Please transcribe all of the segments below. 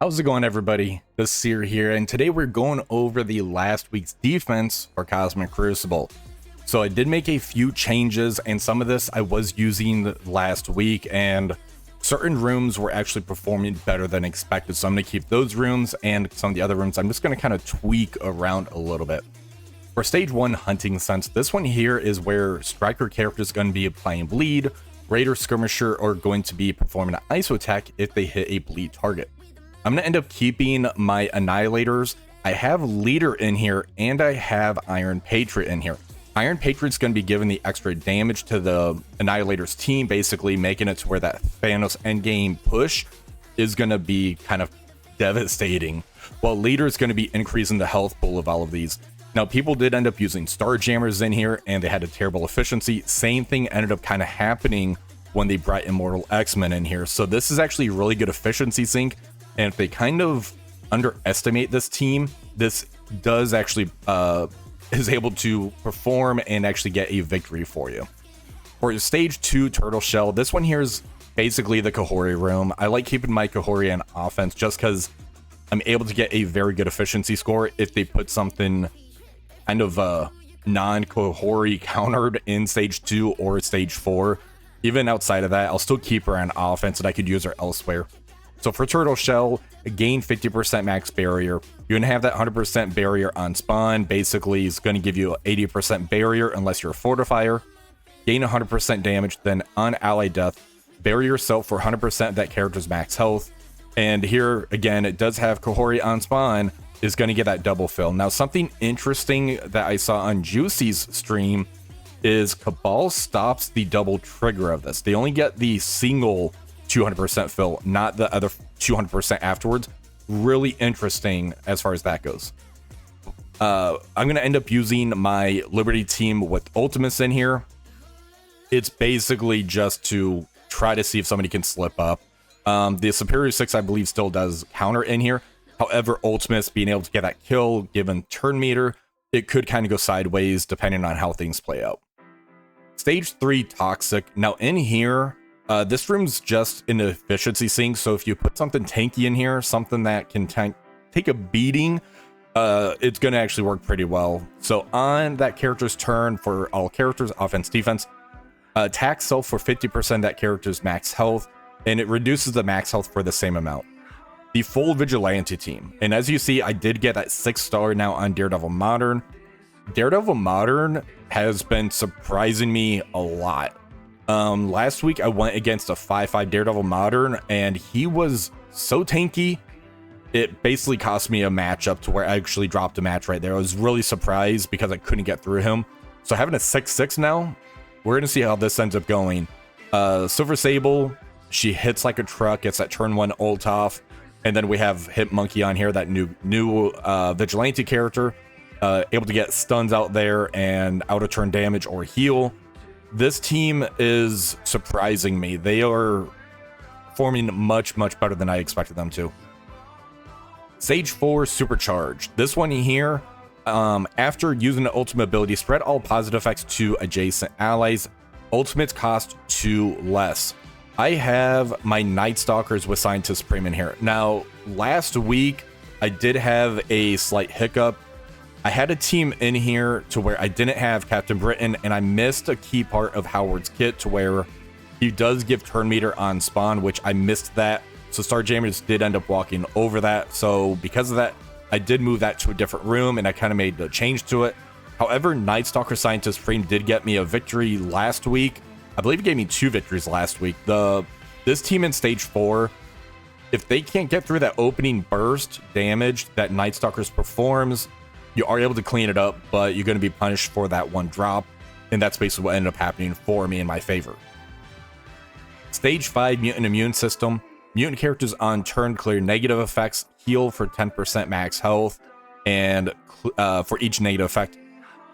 How's it going, everybody? This is Seer here, and today we're going over the last week's defense for Cosmic Crucible. So I did make a few changes, and some of this I was using last week, and certain rooms were actually performing better than expected. So I'm going to keep those rooms, and some of the other rooms I'm just going to kind of tweak around a little bit. For Stage 1 Hunting Sense, this one here is where Striker character is going to be applying bleed, Raider Skirmisher are going to be performing an ISO attack if they hit a bleed target. I'm going to end up keeping my Annihilators. I have Leader in here, and I have Iron Patriot in here. Iron Patriot's going to be giving the extra damage to the Annihilators team, basically making it to where that Thanos endgame push is going to be kind of devastating, while Leader is going to be increasing the health pool of all of these. Now, people did end up using Starjammers in here, and they had a terrible efficiency. Same thing ended up kind of happening when they brought Immortal X-Men in here. So this is actually a really good efficiency sync. And if they kind of underestimate this team, this does actually is able to perform and actually get a victory for you. For Stage 2 Turtle Shell, this one here is basically the Kahori room. I like keeping my Kahori on offense just because I'm able to get a very good efficiency score if they put something kind of non-Kahori countered in Stage 2 or Stage 4. Even outside of that, I'll still keep her on offense and I could use her elsewhere. So for Turtle Shell, gain 50% max barrier. You're going to have that 100% barrier on spawn. Basically, it's going to give you 80% barrier unless you're a fortifier. Gain 100% damage, then on ally death, bury yourself for 100% of that character's max health. And here, again, it does have Kahori on spawn, is going to get that double fill. Now, something interesting that I saw on Juicy's stream is Cabal stops the double trigger of this. They only get the single 200% fill, not the other 200% afterwards. Really interesting as far as that goes. I'm going to end up using my Liberty team with Ultimates in here. It's basically just to try to see if somebody can slip up. The Superior 6, I believe, still does counter in here. However, Ultimates being able to get that kill, given turn meter, it could kind of go sideways depending on how things play out. Stage 3 Toxic. Now in here, this room's just an efficiency sync, so if you put something tanky in here, something that can take a beating, it's going to actually work pretty well. So on that character's turn, for all characters, offense, defense, attack self for 50% of that character's max health, and it reduces the max health for the same amount. The full Vigilante team, and as you see, I did get that 6-star now on Daredevil Modern. Daredevil Modern has been surprising me a lot. Last week I went against a 5-5 Daredevil Modern, and he was so tanky, it basically cost me a matchup to where I actually dropped a match right there. I was really surprised because I couldn't get through him. So having a 6-6 now, we're going to see how this ends up going. Silver Sable, she hits like a truck, gets that turn 1 ult off, and then we have Hit Monkey on here, that new Vigilante character, able to get stuns out there and out of turn damage or heal. This team is surprising me. They are performing much better than I expected them to. Stage 4 Supercharged. This one here, after using the ultimate ability, spread all positive effects to adjacent allies. Ultimates cost 2 less. I have my Night Stalkers with Scientist Supreme in here. Now, last week, I did have a slight hiccup. I had a team in here to where I didn't have Captain Britain, and I missed a key part of Howard's kit to where he does give turn meter on spawn, which I missed that. So Starjammers did end up walking over that. So because of that, I did move that to a different room, and I kind of made a change to it. However, Night Stalker Scientist Supreme did get me a victory last week. I believe it gave me 2 victories last week. This team in Stage 4, if they can't get through that opening burst damage that Night Stalkers performs, you are able to clean it up, but you're going to be punished for that 1 drop, and that's basically what ended up happening for me in my favor. Stage 5 Mutant Immune System. Mutant characters on turn clear negative effects, heal for 10% max health, and for each negative effect.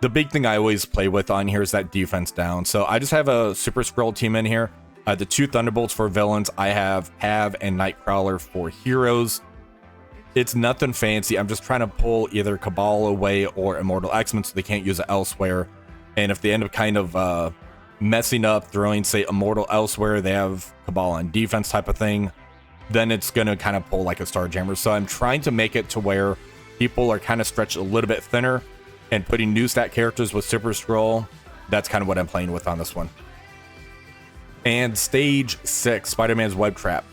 The big thing I always play with on here is that defense down. So I just have a Super Skrull team in here. The 2 Thunderbolts for villains. I have Pav and Nightcrawler for heroes. It's nothing fancy. I'm just trying to pull either Cabal away or Immortal X-Men so they can't use it elsewhere. And if they end up kind of messing up, throwing, say, Immortal elsewhere, they have Cabal on defense type of thing. then it's going to kind of pull like a Starjammer. So I'm trying to make it to where people are kind of stretched a little bit thinner, and putting new stat characters with Super Scroll. That's kind of what I'm playing with on this one. And stage 6, Spider-Man's Web Trap.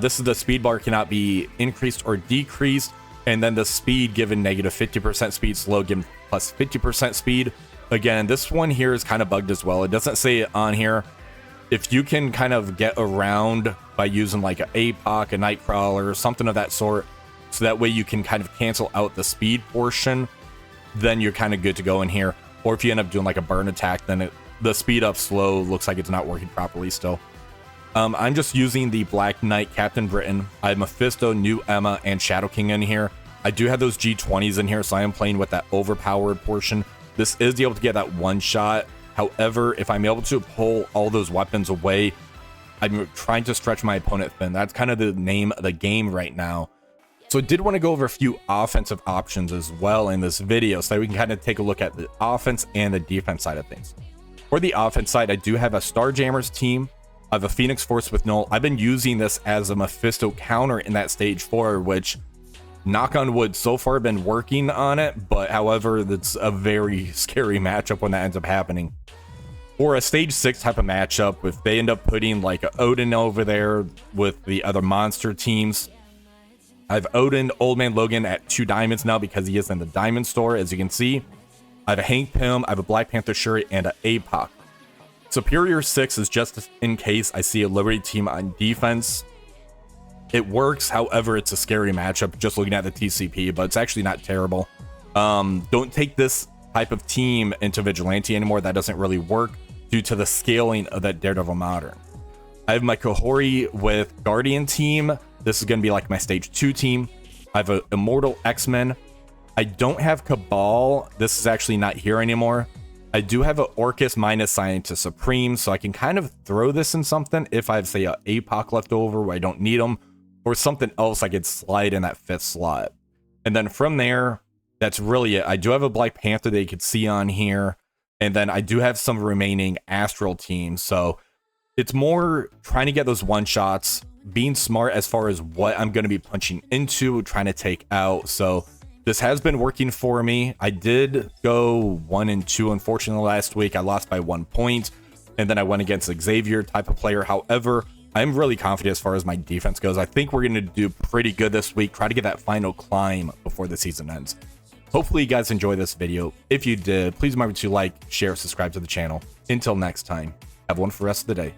This is the speed bar cannot be increased or decreased, and then the speed given negative 50% speed, slow given plus 50% speed. Again, this one here is kind of bugged as well. It doesn't say it on here. If you can kind of get around by using like an APOC, a Nightcrawler, something of that sort, so that way you can kind of cancel out the speed portion, then you're kind of good to go in here. Or if you end up doing like a burn attack, then the speed up slow looks like it's not working properly still. I'm just using the Black Knight Captain Britain. I have Mephisto, New Emma, and Shadow King in here. I do have those G20s in here, so I am playing with that overpowered portion. This is able to get that one shot. However, if I'm able to pull all those weapons away, I'm trying to stretch my opponent thin. That's kind of the name of the game right now. So I did want to go over a few offensive options as well in this video, so that we can kind of take a look at the offense and the defense side of things. For the offense side, I do have a Starjammers team. I have a Phoenix Force with Null. I've been using this as a Mephisto counter in that stage 4, which, knock on wood, so far been working on it, but however, that's a very scary matchup when that ends up happening. For a stage 6 type of matchup, if they end up putting like a Odin over there with the other monster teams, I have Odin, Old Man Logan at 2 diamonds now because he is in the diamond store, as you can see. I have a Hank Pym, I have a Black Panther Shuri, and an APOC. Superior 6 is just in case I see a Liberty team on defense. It works, however, it's a scary matchup just looking at the TCP, but it's actually not terrible. Don't take this type of team into Vigilante anymore. That doesn't really work due to the scaling of that Daredevil Modern. I have my Kahori with Guardian team. This is going to be like my stage 2 team. I have an Immortal X-Men. I don't have Cabal. This is actually not here anymore. I do have an Orcus minus Scientist Supreme, so I can kind of throw this in something if I have, say, an APOC left over where I don't need them, or something else I could slide in that 5th slot. And then from there, that's really it. I do have a Black Panther that you could see on here, and then I do have some remaining Astral teams, so it's more trying to get those one-shots, being smart as far as what I'm going to be punching into, trying to take out. So this has been working for me. I did go 1-2, unfortunately, last week. I lost by 1 point, and then I went against Xavier type of player. However, I'm really confident as far as my defense goes. I think we're going to do pretty good this week. Try to get that final climb before the season ends. Hopefully you guys enjoyed this video. If you did, please remember to like, share, subscribe to the channel. Until next time, have one for the rest of the day.